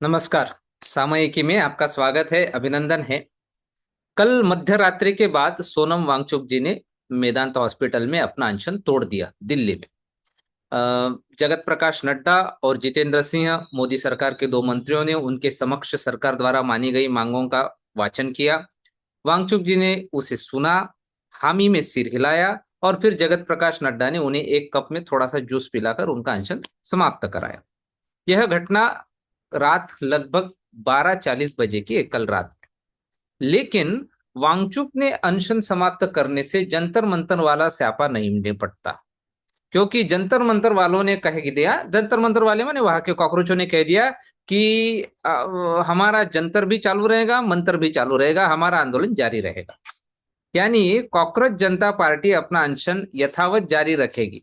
नमस्कार। सामयिकी में आपका स्वागत है, अभिनंदन है। कल मध्य रात्रि के बाद सोनम वांगचुक जी ने मेदांता हॉस्पिटल में अपना अनशन तोड़ दिया, दिल्ली में। जगत प्रकाश नड्डा और जितेंद्र सिंह, मोदी सरकार के दो मंत्रियों ने उनके समक्ष सरकार द्वारा मानी गई मांगों का वाचन किया। वांगचुक जी ने उसे सुना, हामी में सिर हिलाया और फिर जगत प्रकाश नड्डा ने उन्हें एक कप में थोड़ा सा जूस पिलाकर उनका अनशन समाप्त कराया। यह घटना रात लगभग 12:40 बजे की है, कल रात। लेकिन वांगचुक ने अनशन समाप्त करने से जंतर मंतर वाला स्यापा नहीं निपटता, क्योंकि जंतर मंतर वालों ने कह दिया, जंतर मंतर वाले माने वहां के कॉकरोचों ने कह दिया कि हमारा जंतर भी चालू रहेगा, मंतर भी चालू रहेगा, हमारा आंदोलन जारी रहेगा। यानी कॉकरोच जनता पार्टी अपना अनशन यथावत जारी रखेगी।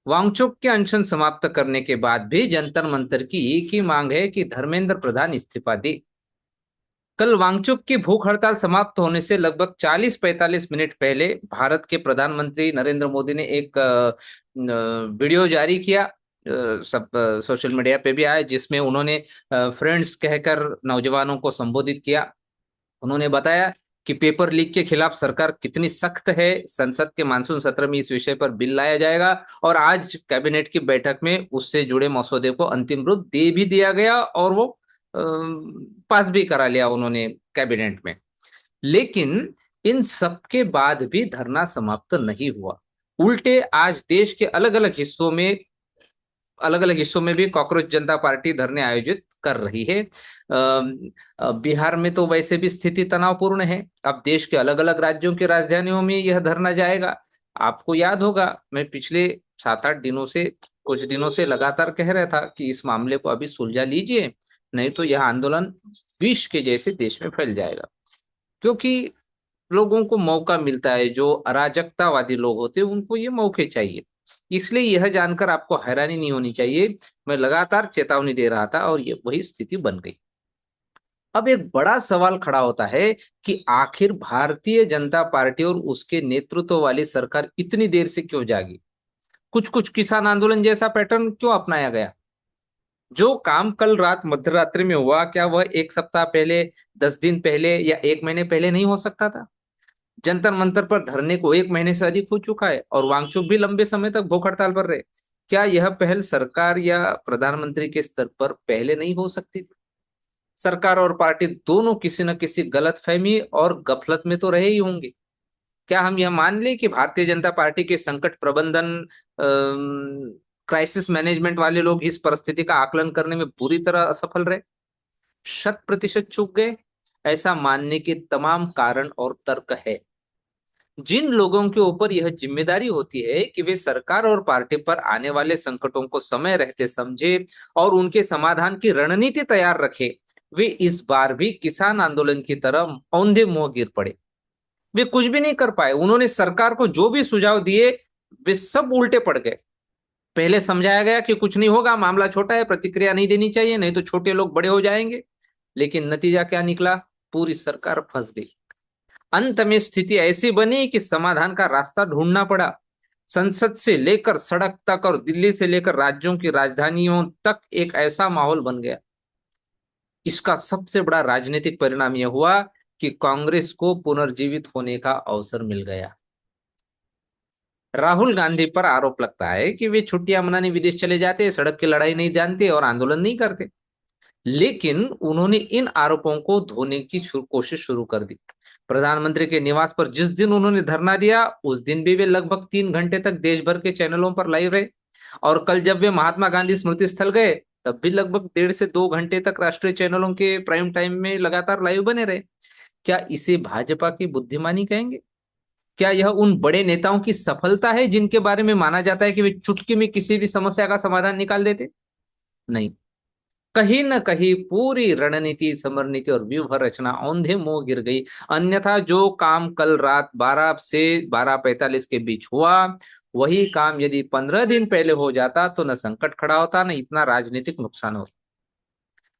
वांगचुक के अनशन समाप्त करने के बाद भी जंतर मंतर की एक ही मांग है कि धर्मेंद्र प्रधान इस्तीफा दे। कल वांगचुक की भूख हड़ताल समाप्त होने से लगभग 40-45 मिनट पहले भारत के प्रधानमंत्री नरेंद्र मोदी ने एक वीडियो जारी किया। सब सोशल मीडिया पे भी आया, जिसमें उन्होंने फ्रेंड्स कहकर नौजवानों को संबोधित किया। उन्होंने बताया कि पेपर लीक के खिलाफ सरकार कितनी सख्त है। संसद के मानसून सत्र में इस विषय पर बिल लाया जाएगा और आज कैबिनेट की बैठक में उससे जुड़े मसौदे को अंतिम रूप दे भी दिया गया और वो पास भी करा लिया उन्होंने कैबिनेट में। लेकिन इन सब के बाद भी धरना समाप्त नहीं हुआ। उल्टे आज देश के अलग अलग हिस्सों में भी कॉकरोच जनता पार्टी धरने आयोजित कर रही है। बिहार में तो वैसे भी स्थिति तनावपूर्ण है। अब देश के अलग अलग राज्यों की राजधानियों में यह धरना जाएगा। आपको याद होगा, मैं पिछले 7-8 दिनों से, कुछ दिनों से लगातार कह रहा था कि इस मामले को अभी सुलझा लीजिए, नहीं तो यह आंदोलन विष के जैसे देश में फैल जाएगा। क्योंकि लोगों को मौका मिलता है, जो अराजकतावादी लोग होते हैं उनको ये मौके चाहिए। इसलिए यह जानकर आपको हैरानी नहीं होनी चाहिए, मैं लगातार चेतावनी दे रहा था और ये वही स्थिति बन गई। अब एक बड़ा सवाल खड़ा होता है कि आखिर भारतीय जनता पार्टी और उसके नेतृत्व वाली सरकार इतनी देर से क्यों जागी? कुछ कुछ किसान आंदोलन जैसा पैटर्न क्यों अपनाया गया? जो काम कल रात मध्यरात्रि में हुआ, क्या वह एक सप्ताह पहले, 10 दिन पहले या एक महीने पहले नहीं हो सकता था? जंतर मंतर पर धरने को एक महीने से अधिक हो चुका है और वांगचुक भी लंबे समय तक भूख हड़ताल पर रहे। क्या यह पहल सरकार या प्रधानमंत्री के स्तर पर पहले नहीं हो सकती थी? सरकार और पार्टी दोनों किसी न किसी गलतफहमी और गफलत में तो रहे ही होंगे। क्या हम यह मान लें कि भारतीय जनता पार्टी के संकट प्रबंधन, क्राइसिस मैनेजमेंट वाले लोग इस परिस्थिति का आकलन करने में पूरी तरह असफल रहे, 100% चूक गए? ऐसा मानने के तमाम कारण और तर्क है। जिन लोगों के ऊपर यह जिम्मेदारी होती है कि वे सरकार और पार्टी पर आने वाले संकटों को समय रहते समझे और उनके समाधान की रणनीति तैयार रखे, वे इस बार भी किसान आंदोलन की तरह औंधे मुंह गिर पड़े। वे कुछ भी नहीं कर पाए। उन्होंने सरकार को जो भी सुझाव दिए, वे सब उल्टे पड़ गए। पहले समझाया गया कि कुछ नहीं होगा, मामला छोटा है, प्रतिक्रिया नहीं देनी चाहिए, नहीं तो छोटे लोग बड़े हो जाएंगे। लेकिन नतीजा क्या निकला? पूरी सरकार फंस गई। अंत में स्थिति ऐसी बनी कि समाधान का रास्ता ढूंढना पड़ा। संसद से लेकर सड़क तक और दिल्ली से लेकर राज्यों की राजधानियों तक एक ऐसा माहौल बन गया। इसका सबसे बड़ा राजनीतिक परिणाम यह हुआ कि कांग्रेस को पुनर्जीवित होने का अवसर मिल गया। राहुल गांधी पर आरोप लगता है कि वे छुट्टियां मनाने विदेश चले जाते, सड़क की लड़ाई नहीं जानते और आंदोलन नहीं करते। लेकिन उन्होंने इन आरोपों को धोने की कोशिश शुरू कर दी। प्रधानमंत्री के निवास पर जिस दिन उन्होंने धरना दिया, उस दिन भी वे लगभग 3 घंटे तक देश भर के चैनलों पर लाइव रहे। और कल जब वे महात्मा गांधी स्मृति स्थल गए, तब भी लगभग 1.5 से 2 घंटे तक राष्ट्रीय चैनलों के प्राइम टाइम में लगातार लाइव बने रहे। क्या इसे भाजपा की बुद्धिमानी कहेंगे? क्या यह उन बड़े नेताओं की सफलता है जिनके बारे में माना जाता है कि वे चुटकी में किसी भी समस्या का समाधान निकाल देते? नहीं, कहीं न कहीं पूरी रणनीति, समरनीति और व्यूह रचना औंधे मुंह गिर गई। अन्यथा जो काम कल रात 12 से 12:45 के बीच हुआ, वही काम यदि 15 दिन पहले हो जाता तो न संकट खड़ा होता, न इतना राजनीतिक नुकसान होता।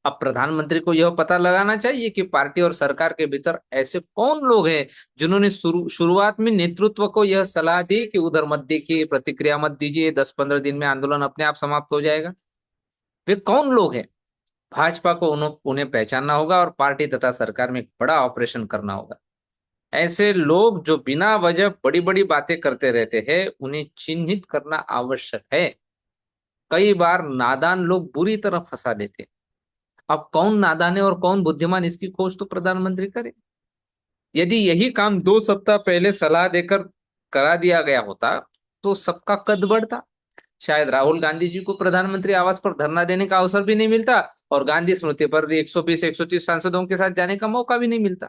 अब प्रधानमंत्री को यह पता लगाना चाहिए कि पार्टी और सरकार के भीतर ऐसे कौन लोग हैं जिन्होंने शुरुआत में नेतृत्व को यह सलाह दी कि उधर मत देखिए, प्रतिक्रिया मत दीजिए, 10-15 दिन में आंदोलन अपने आप समाप्त हो जाएगा। वे कौन लोग हैं? भाजपा को उन्हें पहचानना होगा और पार्टी तथा सरकार में एक बड़ा ऑपरेशन करना होगा। ऐसे लोग जो बिना वजह बड़ी बड़ी बातें करते रहते हैं, उन्हें चिन्हित करना आवश्यक है। कई बार नादान लोग बुरी तरह फंसा देते हैं। अब कौन नादान है और कौन बुद्धिमान, इसकी खोज तो प्रधानमंत्री करे। यदि यही काम 2 सप्ताह पहले सलाह देकर करा दिया गया होता तो सबका कद बढ़ता। शायद राहुल गांधी जी को प्रधानमंत्री आवास पर धरना देने का अवसर भी नहीं मिलता और गांधी स्मृति पर 120 130 सांसदों के साथ जाने का मौका भी नहीं मिलता।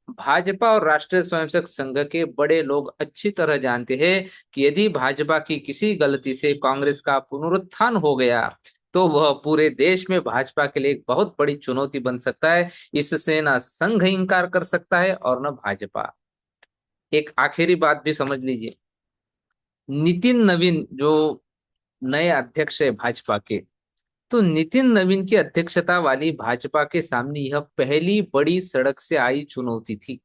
भाजपा और राष्ट्रीय स्वयंसेवक संघ के बड़े लोग अच्छी तरह जानते हैं कि यदि भाजपा की किसी गलती से कांग्रेस का पुनरुत्थान हो गया तो वह पूरे देश में भाजपा के लिए एक बहुत बड़ी चुनौती बन सकता है। इससे न संघ इंकार कर सकता है और न भाजपा। एक आखिरी बात भी समझ लीजिए। नितिन नवीन जो नए अध्यक्ष है भाजपा के, तो नितिन नवीन की अध्यक्षता वाली भाजपा के सामने यह पहली बड़ी सड़क से आई चुनौती थी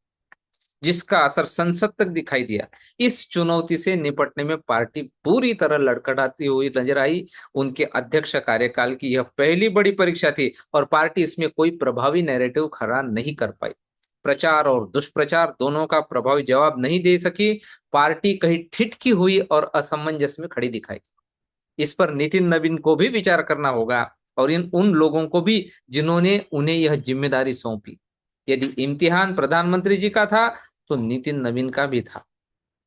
जिसका असर संसद तक दिखाई दिया। इस चुनौती से निपटने में पार्टी पूरी तरह लड़खड़ाती हुई नजर आई। उनके अध्यक्ष कार्यकाल की यह पहली बड़ी परीक्षा थी और पार्टी इसमें कोई प्रभावी नैरेटिव खड़ा नहीं कर पाई। प्रचार और दुष्प्रचार दोनों का प्रभावी जवाब नहीं दे सकी। पार्टी कहीं ठिठकी हुई और असमंजस में खड़ी दिखाई। इस पर नितिन नवीन को भी विचार करना होगा और इन उन लोगों को भी जिन्होंने उन्हें यह जिम्मेदारी सौंपी। यदि इम्तिहान प्रधानमंत्री जी का था तो नितिन नवीन का भी था।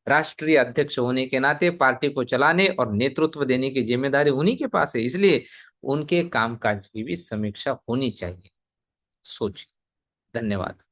राष्ट्रीय अध्यक्ष होने के नाते पार्टी को चलाने और नेतृत्व देने की जिम्मेदारी उन्हीं के पास है, इसलिए उनके कामकाज की भी समीक्षा होनी चाहिए। सोचिए। धन्यवाद।